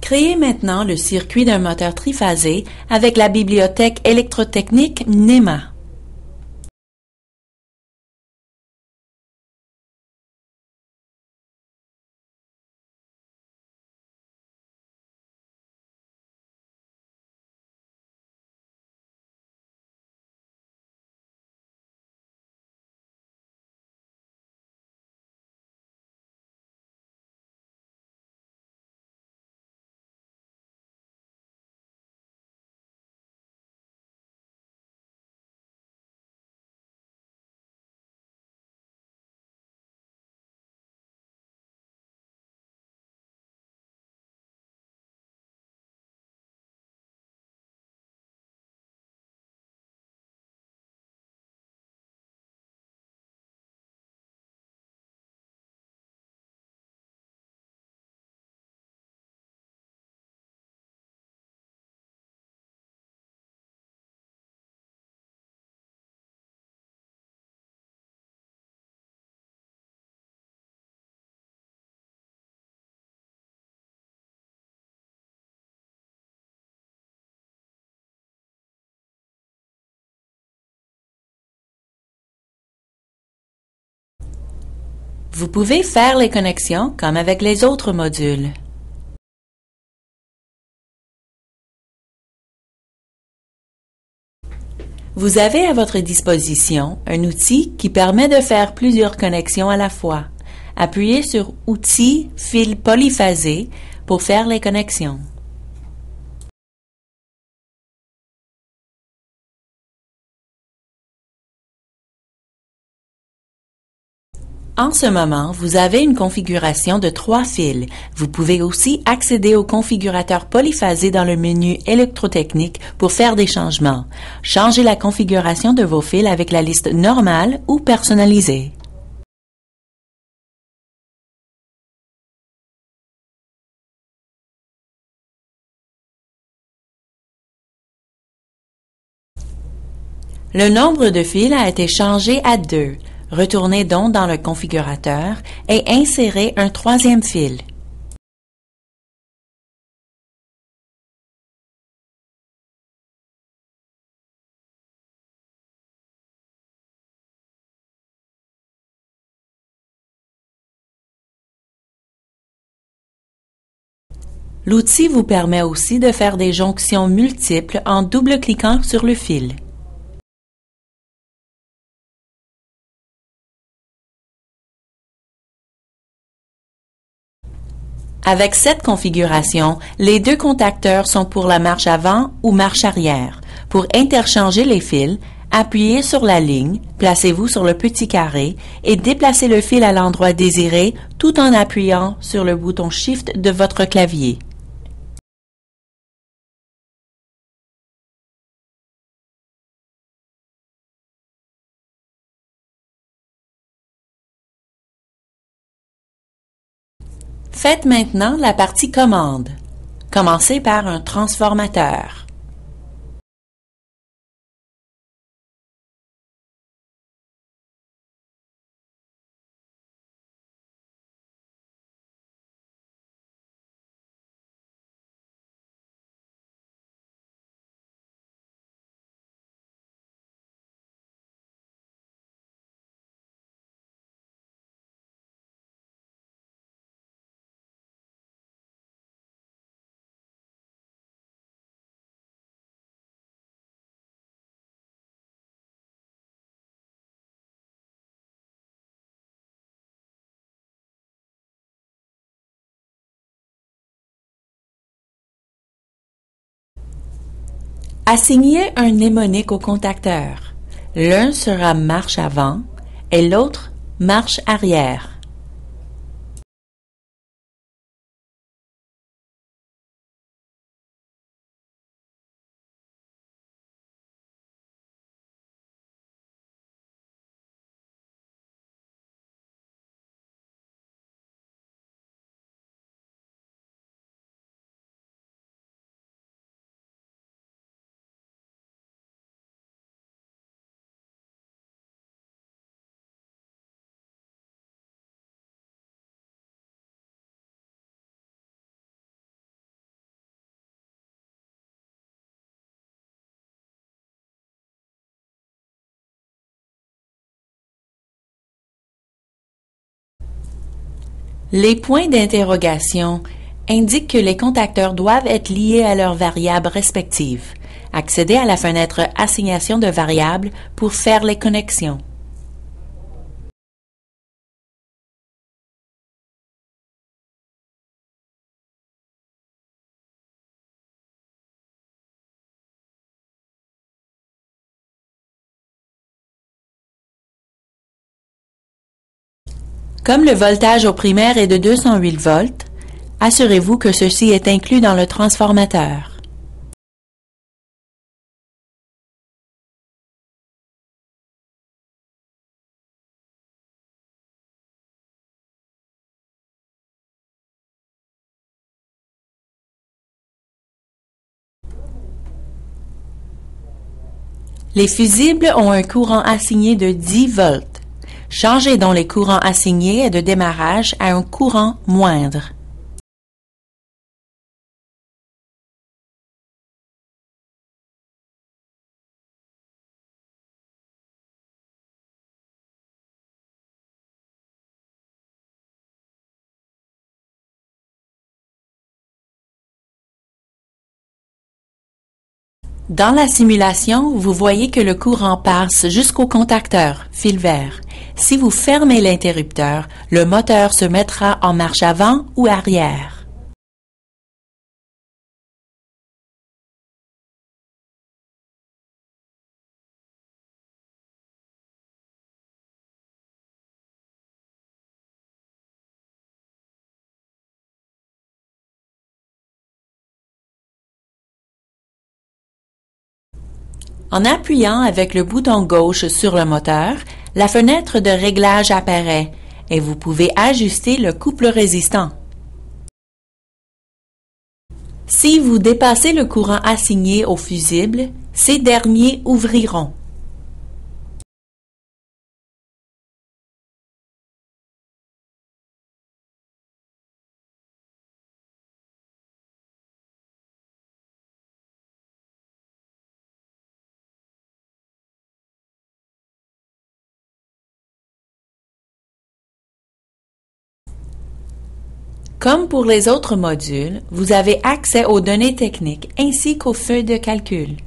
Créez maintenant le circuit d'un moteur triphasé avec la bibliothèque électrotechnique NEMA. Vous pouvez faire les connexions comme avec les autres modules. Vous avez à votre disposition un outil qui permet de faire plusieurs connexions à la fois. Appuyez sur « Outils fil polyphasé » pour faire les connexions. En ce moment, vous avez une configuration de 3 fils. Vous pouvez aussi accéder au configurateur polyphasé dans le menu électrotechnique pour faire des changements. Changez la configuration de vos fils avec la liste normale ou personnalisée. Le nombre de fils a été changé à 2. Retournez donc dans le configurateur et insérez un 3e fil. L'outil vous permet aussi de faire des jonctions multiples en double-cliquant sur le fil. Avec cette configuration, les 2 contacteurs sont pour la marche avant ou marche arrière. Pour interchanger les fils, appuyez sur la ligne, placez-vous sur le petit carré et déplacez le fil à l'endroit désiré tout en appuyant sur le bouton Shift de votre clavier. Faites maintenant la partie commande. Commencez par un transformateur. Assignez un mnémonique au contacteur. L'un sera marche avant et l'autre marche arrière. Les points d'interrogation indiquent que les contacteurs doivent être liés à leurs variables respectives. Accédez à la fenêtre Assignation de variables pour faire les connexions. Comme le voltage au primaire est de 208 volts, assurez-vous que ceci est inclus dans le transformateur. Les fusibles ont un courant assigné de 10 volts. Changez donc les courants assignés de démarrage à un courant moindre. Dans la simulation, vous voyez que le courant passe jusqu'au contacteur, fil vert. Si vous fermez l'interrupteur, le moteur se mettra en marche avant ou arrière. En appuyant avec le bouton gauche sur le moteur, la fenêtre de réglage apparaît et vous pouvez ajuster le couple résistant. Si vous dépassez le courant assigné au fusible, ces derniers ouvriront. Comme pour les autres modules, vous avez accès aux données techniques ainsi qu'aux feuilles de calcul.